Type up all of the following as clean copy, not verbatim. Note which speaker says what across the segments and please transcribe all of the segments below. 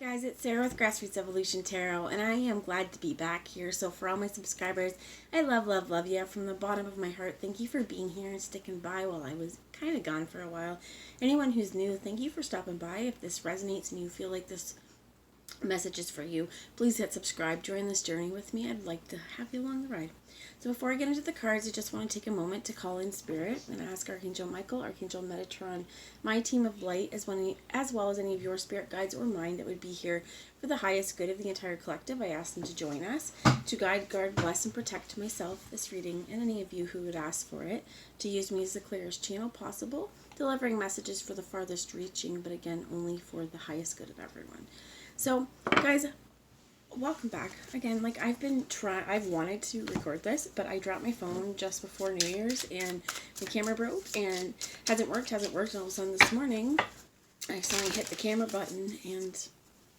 Speaker 1: Guys, it's Sarah with Grassroots Evolution Tarot, and I am glad to be back here. So for all my subscribers, I love you from the bottom of my heart. Thank you for being here and sticking by while I was kind of gone for a while. Anyone who's new, thank you for stopping by. If this resonates and you feel like this message is for you, please hit subscribe. Join this journey with me. I'd like to have you along the ride. So before I get into the cards, I just want to take a moment to call in Spirit and ask Archangel Michael, Archangel Metatron, my team of light, as well as any of your spirit guides or mine that would be here for the highest good of the entire collective. I ask them to join us to guide, guard, bless, and protect myself, this reading, and any of you who would ask for it, to use me as the clearest channel possible, delivering messages for the farthest reaching, but again, only for the highest good of everyone. So, guys, welcome back. Again, I've wanted to record this, but I dropped my phone just before New Year's, and the camera broke, and hasn't worked, and all of a sudden this morning, I suddenly hit the camera button, and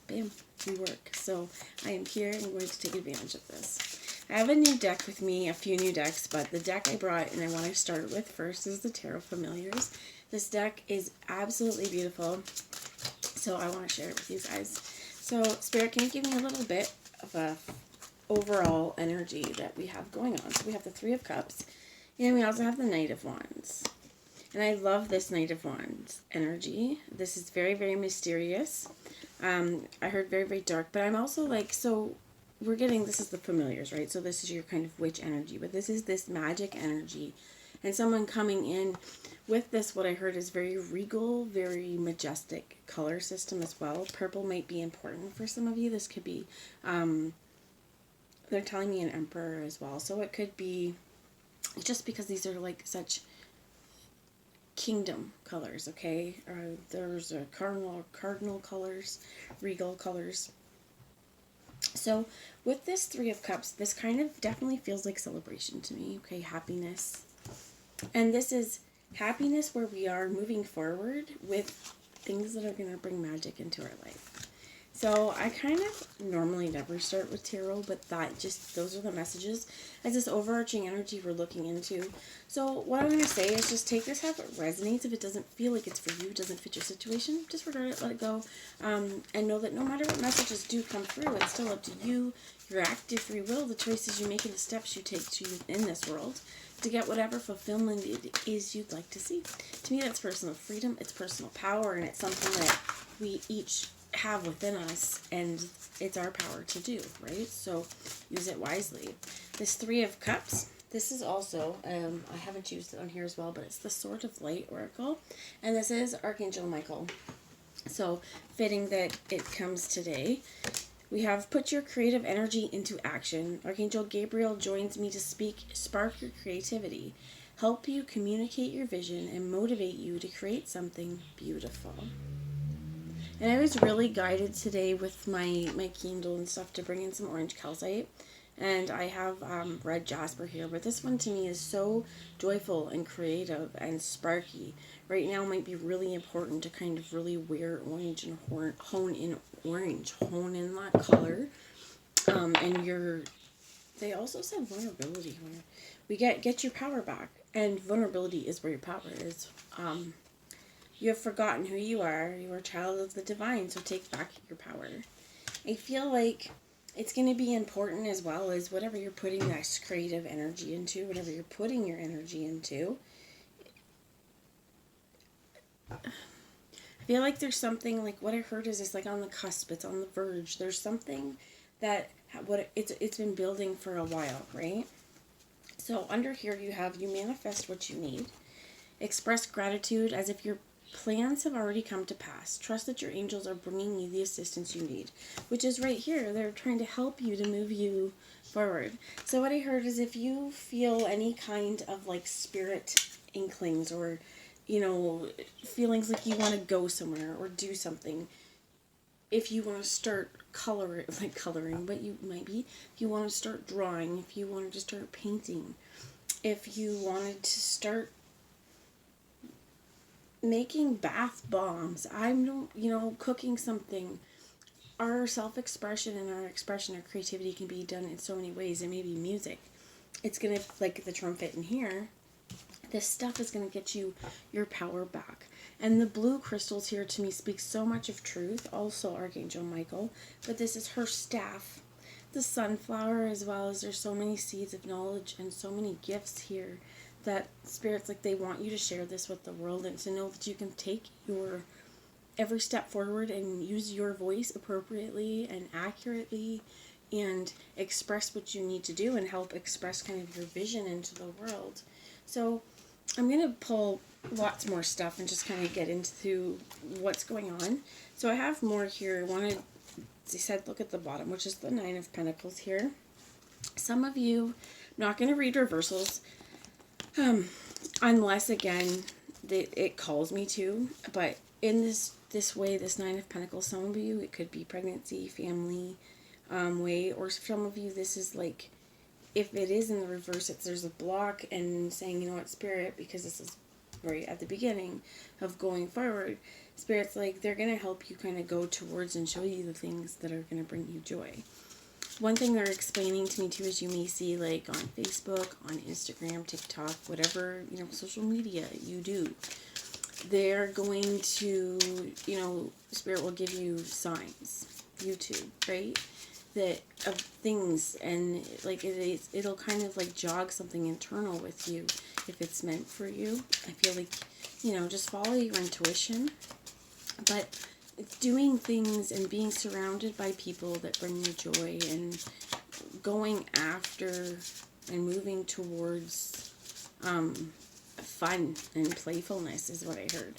Speaker 1: bam, we work. So, I am here, and I'm going to take advantage of this. I have a new deck with me, a few new decks, but the deck I brought, and I want to start with first, is the Tarot Familiars. This deck is absolutely beautiful, so I want to share it with you guys. So, Spirit, can you give me a little bit of a overall energy that we have going on? So we have the Three of Cups, and we also have the Knight of Wands. And I love this Knight of Wands energy. This is very, very mysterious. I heard very, very dark, but I'm also like, so we're getting, this is the familiars, right? So this is your kind of witch energy, but this is this magic energy. And someone coming in with this, what I heard is very regal, very majestic color system as well. Purple might be important for some of you. This could be, they're telling me an emperor as well. So it could be, just because these are like such kingdom colors, okay? There's a cardinal colors, regal colors. So with this Three of Cups, this kind of definitely feels like celebration to me, okay? Happiness. And this is happiness where we are moving forward with things that are going to bring magic into our life. So I kind of normally never start with tarot, but those are the messages as this overarching energy we're looking into. So what I'm going to say is just take this how it resonates. If it doesn't feel like it's for you, doesn't fit your situation, disregard it, let it go. And know that no matter what messages do come through, it's still up to you, your active free will, the choices you make and the steps you take in this world to get whatever fulfillment it is you'd like to see. To me, that's personal freedom, it's personal power, and it's something that we each have within us, and it's our power to do, right? So use it wisely. This Three of Cups, this is also, I haven't used it on here as well, but it's the Sword of Light Oracle, and this is Archangel Michael. So fitting that it comes today. We have put your creative energy into action. Archangel Gabriel joins me to spark your creativity, help you communicate your vision, and motivate you to create something beautiful. And I was really guided today with my candle and stuff to bring in some orange calcite. And I have red jasper here, but this one to me is so joyful and creative and sparky. Right now might be really important to kind of really wear orange and hone in that color. And they also said vulnerability, where we get your power back, and vulnerability is where your power is. You have forgotten who you are. You are a child of the divine, so take back your power. I feel like it's going to be important as well as whatever you're putting that creative energy into, whatever you're putting your energy into. I feel like there's something, like what I heard is it's like on the cusp, it's on the verge. There's something that it's been building for a while, right? So under here you manifest what you need. Express gratitude as if your plans have already come to pass. Trust that your angels are bringing you the assistance you need, which is right here. They're trying to help you to move you forward. So what I heard is if you feel any kind of like spirit inklings or, feelings like you want to go somewhere or do something, if you want to start coloring, but you might be, if you want to start drawing, if you wanted to start painting, if you wanted to start making bath bombs, cooking something. Our self-expression and our expression, our creativity can be done in so many ways. It may be music. It's going to, like the trumpet in here, this stuff is going to get you your power back. And the blue crystals here to me speak so much of truth, also Archangel Michael, but this is her staff, the sunflower, as well as there's so many seeds of knowledge and so many gifts here that Spirit's like they want you to share this with the world and to know that you can take your every step forward and use your voice appropriately and accurately and express what you need to do and help express kind of your vision into the world. So I'm going to pull lots more stuff and just kind of get into what's going on. So I have more here. I wanted, as I said, look at the bottom, which is the Nine of Pentacles here. Some of you, I'm not going to read reversals, unless, again, it calls me to. But in this way, this Nine of Pentacles, some of you, it could be pregnancy, family way, or some of you, this is like, if it is in the reverse, there's a block and saying, you know what, Spirit, because this is right at the beginning of going forward, Spirit's like, they're going to help you kind of go towards and show you the things that are going to bring you joy. One thing they're explaining to me too is you may see like on Facebook, on Instagram, TikTok, whatever, you know, social media you do, they're going to, you know, Spirit will give you signs, YouTube, right? That of things, and like it'll kind of like jog something internal with you if it's meant for you. I feel like, you know, just follow your intuition, but it's doing things and being surrounded by people that bring you joy and going after and moving towards fun and playfulness is what I heard.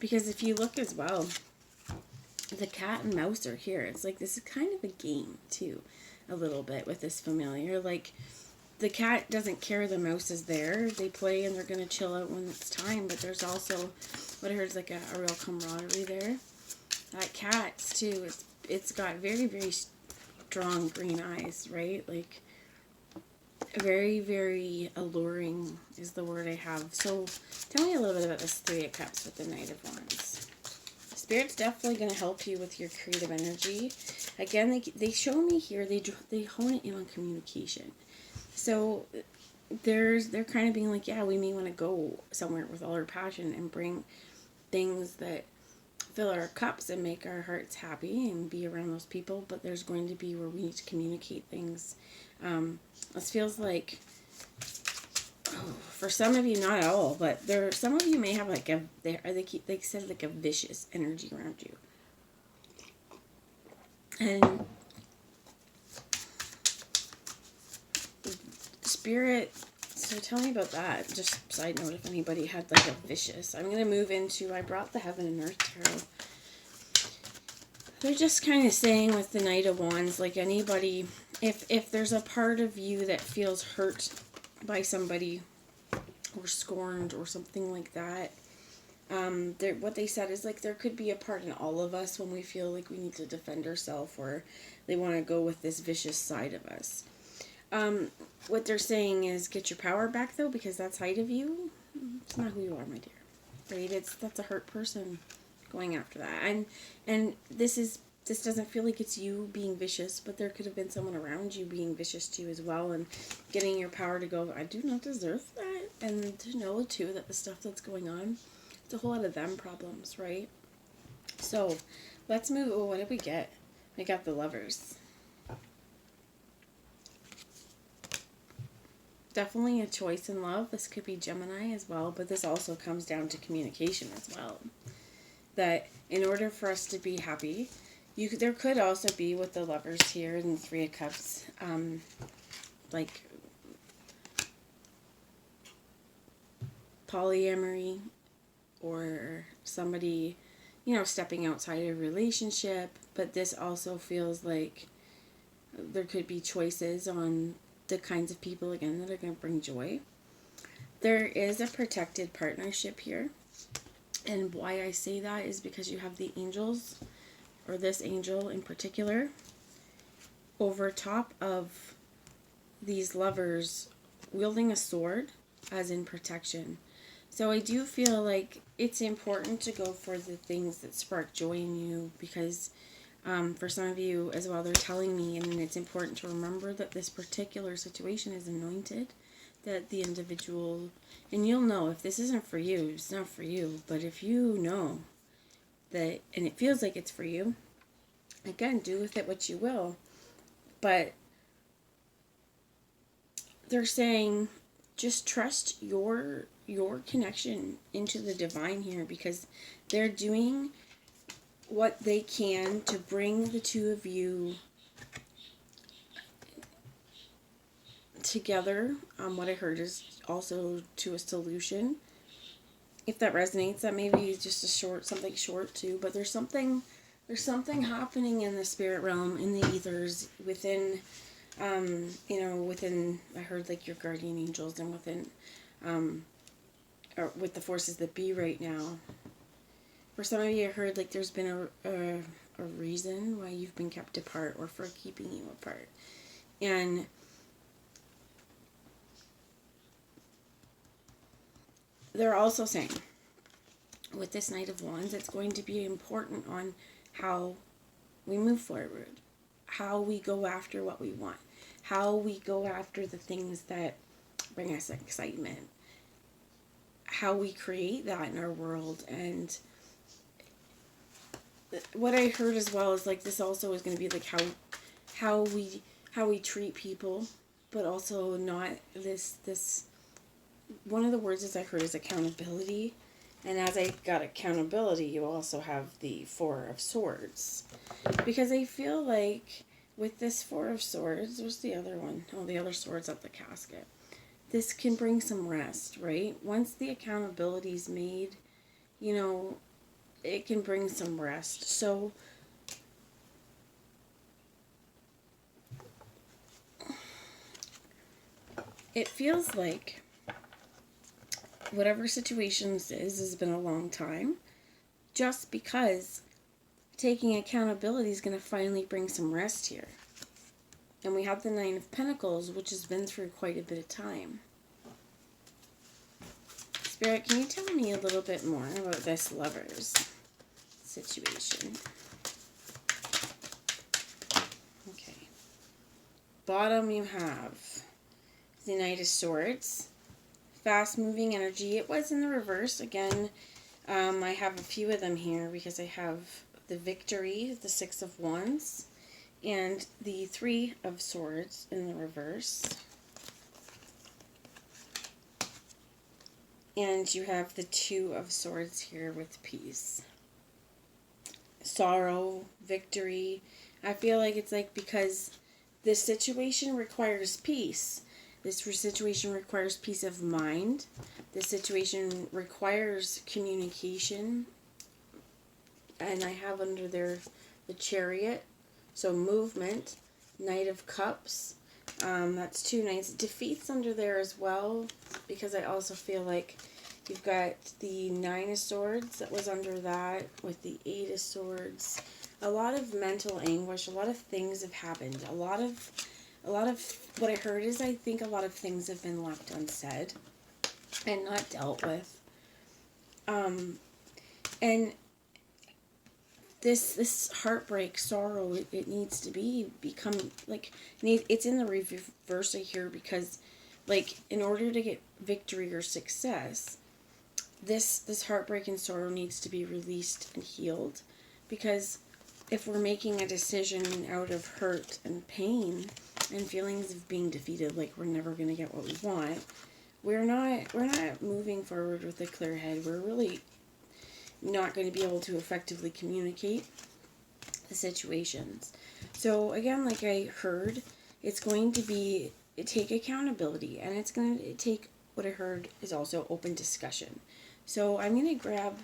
Speaker 1: Because if you look as well, the cat and mouse are here. It's like this is kind of a game too, a little bit with this familiar. Like the cat doesn't care the mouse is there. They play and they're gonna chill out when it's time. But there's also what I heard is like a real camaraderie there. That cat's too. It's got very, very strong green eyes, right? Like very, very alluring is the word I have. So tell me a little bit about this Three of Cups with the Knight of Wands. Spirit's definitely going to help you with your creative energy. Again, they show me here, they hone it in on communication. So they're kind of being like, yeah, we may want to go somewhere with all our passion and bring things that fill our cups and make our hearts happy and be around those people, but there's going to be where we need to communicate things. This feels like, for some of you, not at all, but some of you may have like they said like a vicious energy around you. And Spirit, so tell me about that. Just side note, if anybody had like a vicious. I'm going to move into, I brought the Heaven and Earth Tarot. They're just kind of saying with the Knight of Wands, like anybody, if there's a part of you that feels hurt by somebody or scorned or something like that, what they said is like there could be a part in all of us when we feel like we need to defend ourselves or they want to go with this vicious side of us. What they're saying is get your power back though, because that side of you, it's not who you are, my dear. Right? That's a hurt person going after that. And this doesn't feel like it's you being vicious, but there could have been someone around you being vicious to you as well, and getting your power to go, I do not deserve that, and to know too that the stuff that's going on, it's a whole lot of them problems, right? So let's move. Oh, what did we get? We got the Lovers. Definitely a choice in love. This could be Gemini as well, but this also comes down to communication as well. That in order for us to be happy, there could also be with the Lovers here and the Three of Cups, like polyamory or somebody, you know, stepping outside of a relationship, but this also feels like there could be choices on the kinds of people, again, that are going to bring joy. There is a protected partnership here. And why I say that is because you have the angels, or this angel in particular, over top of these lovers wielding a sword, as in protection. So I do feel like it's important to go for the things that spark joy in you, because for some of you as well, they're telling me, and it's important to remember that this particular situation is anointed. that the individual, and you'll know if this isn't for you, it's not for you. But if you know that, and it feels like it's for you, again, do with it what you will. But they're saying just trust your connection into the divine here, because they're doing what they can to bring the two of you together. What I heard is also to a solution. If that resonates, that maybe is just something short too. But there's something happening in the spirit realm, in the ethers, within, within. I heard like your guardian angels, and within, or with the forces that be right now. For some of you, I heard like there's been a reason why you've been kept apart, or for keeping you apart, and they're also saying, with this Knight of Wands, it's going to be important on how we move forward, how we go after what we want, how we go after the things that bring us excitement, how we create that in our world. And what I heard as well is like this also is going to be like how we treat people, but also not this. One of the words that I heard is accountability. And as I got accountability, you also have the Four of Swords. Because I feel like with this Four of Swords, where's the other one? Oh, the other sword's at the casket. This can bring some rest, right? Once the accountability is made, it can bring some rest. So it feels like whatever situation this is has been a long time, just because taking accountability is going to finally bring some rest here. And we have the Nine of Pentacles, which has been through quite a bit of time. Spirit, can you tell me a little bit more about this Lovers situation? Okay. Bottom you have the Knight of Swords. Fast-moving energy. It was in the reverse. Again, I have a few of them here because I have the Victory, the Six of Wands, and the Three of Swords in the reverse. And you have the Two of Swords here with peace. Sorrow, victory. I feel like it's like because this situation requires peace. This situation requires peace of mind. This situation requires communication. And I have under there the Chariot. So movement. Knight of Cups. That's two knights. Defeats under there as well. Because I also feel like you've got the Nine of Swords that was under that. With the Eight of Swords. A lot of mental anguish. A lot of things have happened. A lot of what I heard is I think a lot of things have been left unsaid and not dealt with. And this heartbreak, sorrow, it needs to become like, it's in the reverse here because, like, in order to get victory or success, this heartbreak and sorrow needs to be released and healed. Because if we're making a decision out of hurt and pain and feelings of being defeated, like we're never going to get what we want, we're not moving forward with a clear head. We're really not going to be able to effectively communicate the situations. So again, like I heard, it's going to be take accountability, and it's going to take what I heard is also open discussion. So I'm going to grab,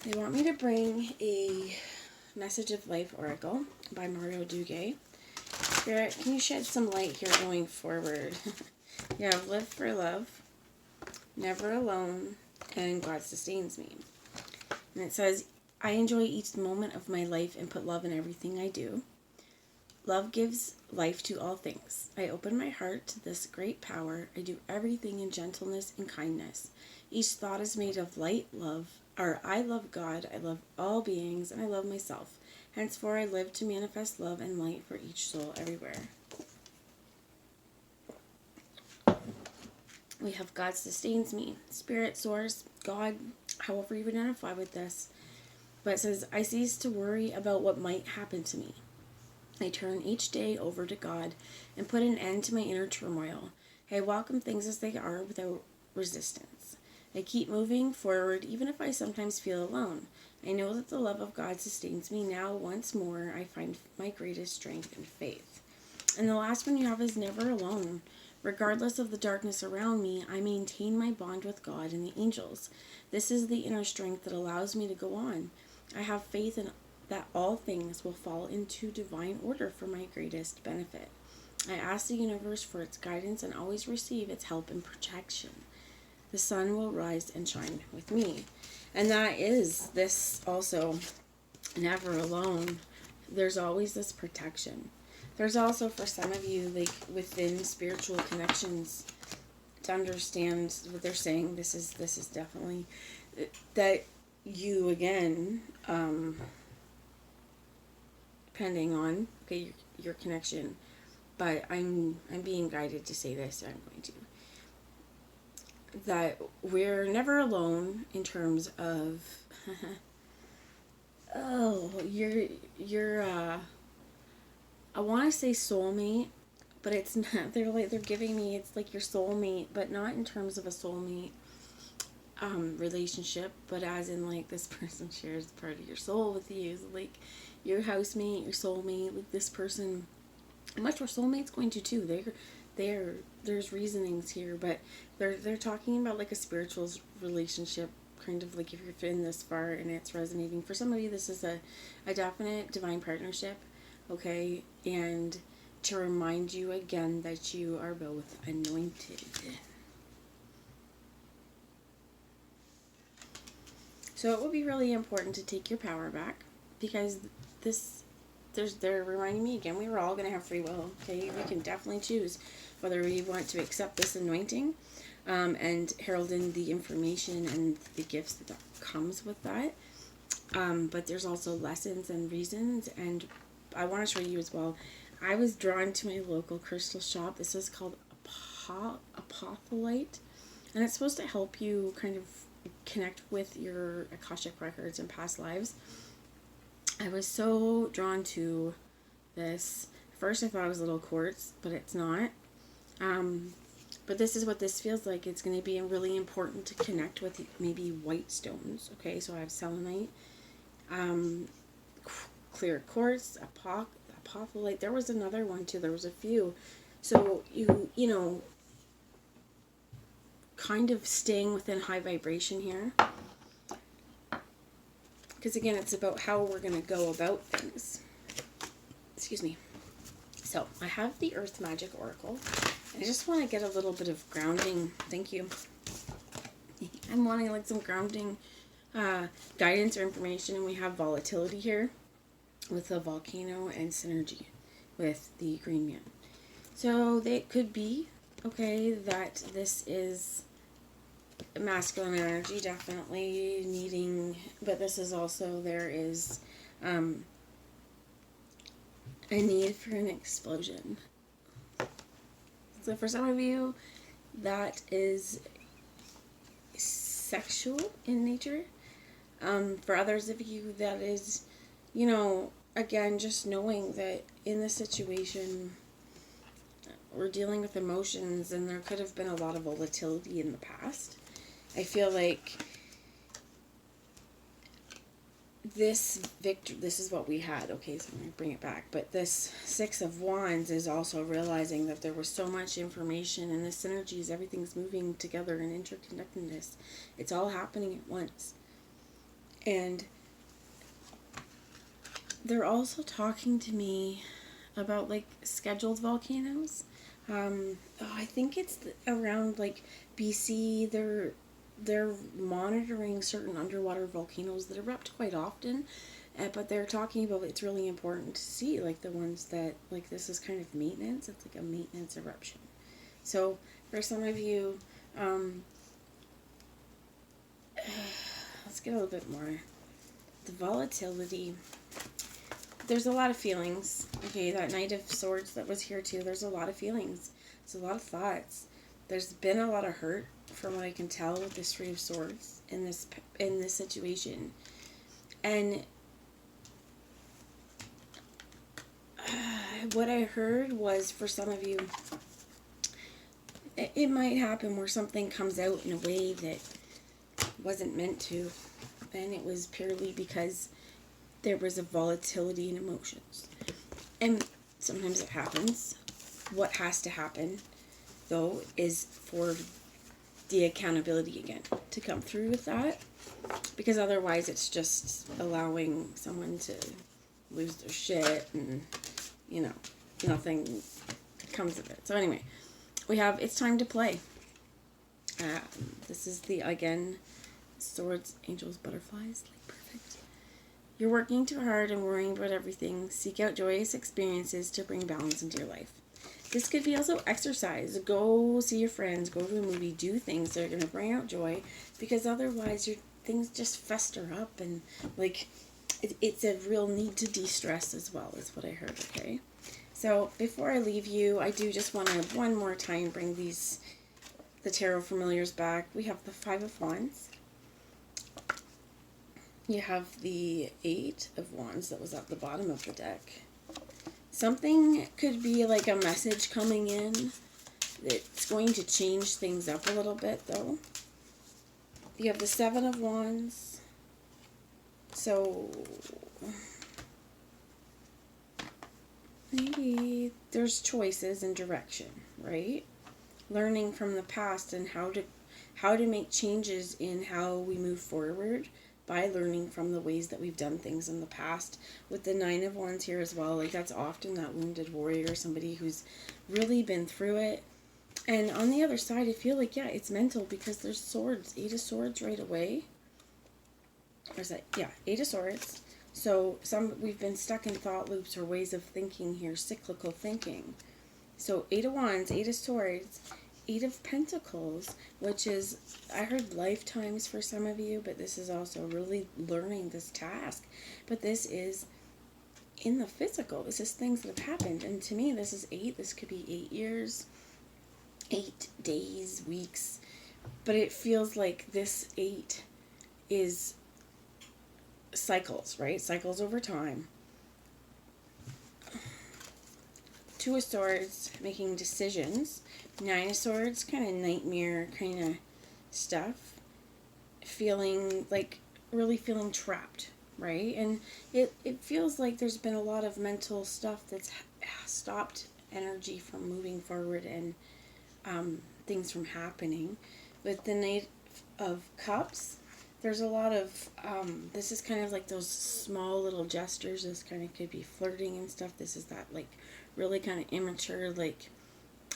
Speaker 1: they want me to bring a Message of Life Oracle by Mario Duguay. Spirit, can you shed some light here going forward? You have Live for Love, Never Alone, and God Sustains Me. And it says, I enjoy each moment of my life and put love in everything I do. Love gives life to all things. I open my heart to this great power. I do everything in gentleness and kindness. Each thought is made of light, love, or I love God, I love all beings, and I love myself. Henceforth I live to manifest love and light for each soul everywhere. We have God sustains me, Spirit, Source, God, however you identify with this. But it says, I cease to worry about what might happen to me. I turn each day over to God and put an end to my inner turmoil. I welcome things as they are without resistance. I keep moving forward even if I sometimes feel alone. I know that the love of God sustains me. Now once more I find my greatest strength and faith. And the last one you have is never alone. Regardless of the darkness around me, I maintain my bond with God and the angels. This is the inner strength that allows me to go on. I have faith in that all things will fall into divine order for my greatest benefit. I ask the universe for its guidance and always receive its help and protection. The sun will rise and shine with me. And that is this also, never alone. There's always this protection. There's also, for some of you, like within spiritual connections, to understand what they're saying, this is definitely that you, again, depending on your connection, but I'm being guided to say this, so I'm going to, that we're never alone in terms of you're I want to say soulmate, but it's not. They're giving me, it's like your soulmate, but not in terms of a soulmate relationship, but as in like this person shares part of your soul with you, so like your housemate, your soulmate, like this person. I'm not sure soulmate's going to too. There's reasonings here, but they're talking about like a spiritual relationship, kind of like if you're in this far and it's resonating. For some of you, this is a definite divine partnership, okay? And to remind you again that you are both anointed. So it will be really important to take your power back, because they're reminding me again, we were all going to have free will, okay? We can definitely choose whether we want to accept this anointing and herald in the information and the gifts that comes with that. But there's also lessons and reasons, and I want to show you as well. I was drawn to my local crystal shop. This is called Apotholite, and it's supposed to help you kind of connect with your Akashic records and past lives. I was so drawn to this. First I thought it was a little quartz, but it's not. But this is what this feels like. It's going to be really important to connect with maybe white stones. Okay, so I have selenite, clear quartz, apotholite. There was another one too. There was a few. So you know, kind of staying within high vibration here. Because again, it's about how we're going to go about things. Excuse me. So I have the Earth Magic Oracle. I just want to get a little bit of grounding. Thank you. I'm wanting like some grounding guidance or information. And we have volatility here with the volcano and synergy with the green man. So they could be, okay, that this is masculine energy, definitely needing, but this is also, there is a need for an explosion. So for some of you, that is sexual in nature. For others of you, that is, you know, again, just knowing that in this situation, we're dealing with emotions, and there could have been a lot of volatility in the past. I feel like this is what we had. Okay, so I'm going to bring it back. But this Six of Wands is also realizing that there was so much information, and the synergies, everything's moving together, and interconnectedness. It's all happening at once. And they're also talking to me about like scheduled volcanoes. I think it's around like BC. They're monitoring certain underwater volcanoes that erupt quite often, but they're talking about it's really important to see like the ones that, like, this is kind of maintenance. It's like a maintenance eruption. So for some of you, let's get a little bit more. The volatility. There's a lot of feelings. Okay, that Knight of Swords that was here too. There's a lot of feelings. There's a lot of thoughts. There's been a lot of hurt from what I can tell with this Three of Swords in this situation. And what I heard was, for some of you, it might happen where something comes out in a way that wasn't meant to, and it was purely because there was a volatility in emotions. And sometimes it happens. What has to happen, though, is for the accountability again to come through with that, because otherwise it's just allowing someone to lose their shit and, you know, nothing comes of it. So anyway, we have It's Time to Play. This is the, again, Swords, Angels, Butterflies, like perfect. You're working too hard and worrying about everything. Seek out joyous experiences to bring balance into your life. This could be also exercise. Go see your friends, go to a movie, do things that are going to bring out joy, because otherwise your things just fester up, and like it's a real need to de-stress as well, is what I heard, okay? So before I leave you, I do just want to one more time bring the Tarot Familiars back. We have the Five of Wands. You have the Eight of Wands that was at the bottom of the deck. Something could be like a message coming in that's going to change things up a little bit, though. You have the Seven of Wands. So maybe there's choices and direction, right? Learning from the past and how to make changes in how we move forward by learning from the ways that we've done things in the past. With the Nine of Wands here as well, like that's often that wounded warrior, somebody who's really been through it. And on the other side, I feel like, yeah, it's mental, because there's swords. Eight of Swords right away. Or is that, yeah, Eight of Swords. So we've been stuck in thought loops or ways of thinking here, cyclical thinking. So Eight of Wands, Eight of Swords, Eight of Pentacles, which is, I heard lifetimes for some of you, but this is also really learning this task. But this is in the physical. This is things that have happened. And to me, this is 8. This could be 8 years, 8 days, weeks. But it feels like this 8 is cycles, right? Cycles over time. Two of Swords, making decisions. Nine of Swords, kind of nightmare kind of stuff. Feeling like, really feeling trapped, right? And it feels like there's been a lot of mental stuff that's stopped energy from moving forward and things from happening. With the Knight of Cups, there's a lot of, this is kind of like those small little gestures. This kind of could be flirting and stuff. This is that, like, really kind of immature, like,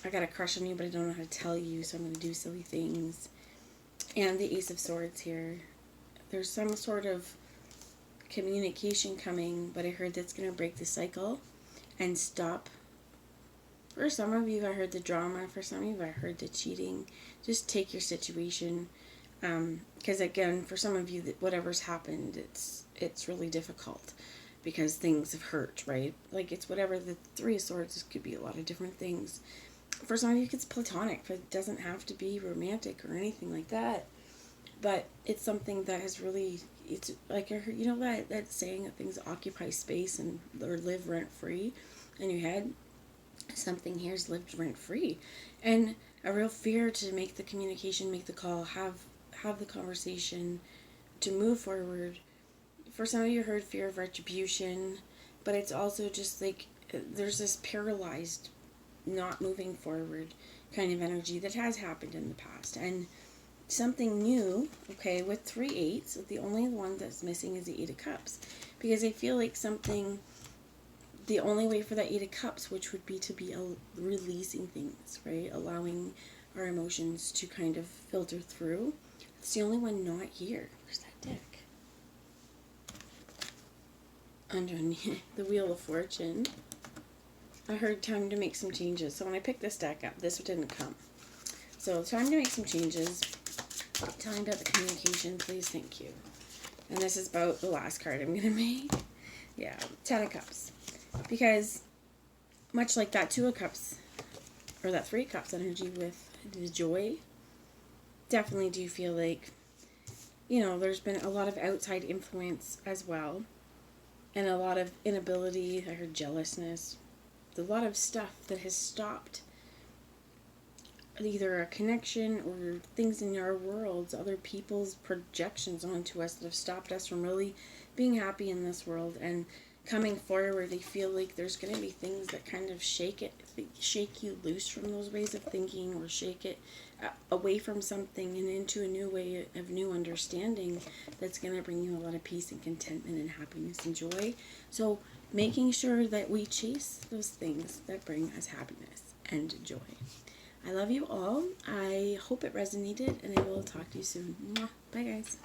Speaker 1: I got a crush on you, but I don't know how to tell you, so I'm going to do silly things. And the Ace of Swords here. There's some sort of communication coming, but I heard that's going to break the cycle and stop. For some of you, I heard the drama. For some of you, I heard the cheating. Just take your situation. Because again, for some of you, that whatever's happened, it's really difficult because things have hurt, right? Like, it's whatever. The Three of Swords could be a lot of different things. For some of you, it's platonic, but it doesn't have to be romantic or anything like that. But it's something that has really, it's like, I heard, you know that saying that things occupy space and or live rent free in your head? Something here's lived rent free, and a real fear to make the communication, make the call, have the conversation, to move forward. For some of you, heard fear of retribution, but it's also just like there's this paralyzed, not moving forward kind of energy that has happened in the past, and something new. Okay, with 3 8s, the only one that's missing is the 8 of Cups, because I feel like something. The only way for that 8 of Cups, which would be to be releasing things, right? Allowing our emotions to kind of filter through. It's the only one not here. Where's that deck? Underneath the Wheel of Fortune. I heard time to make some changes. So when I picked this deck up, this didn't come. So time to make some changes. Tell me about the communication, please. Thank you. And this is about the last card I'm going to make. Yeah, 10 of Cups. Because much like that 2 of Cups, or that 3 of Cups energy with the joy. Definitely do feel like, you know, there's been a lot of outside influence as well, and a lot of inability, I heard jealousness, a lot of stuff that has stopped either a connection or things in our worlds, other people's projections onto us that have stopped us from really being happy in this world and coming forward. I feel like there's going to be things that kind of shake you loose from those ways of thinking, or shake it away from something and into a new way of new understanding that's going to bring you a lot of peace and contentment and happiness and joy. So making sure that we chase those things that bring us happiness and joy. I love you all. I hope it resonated, and I will talk to you soon. Mwah. Bye, guys.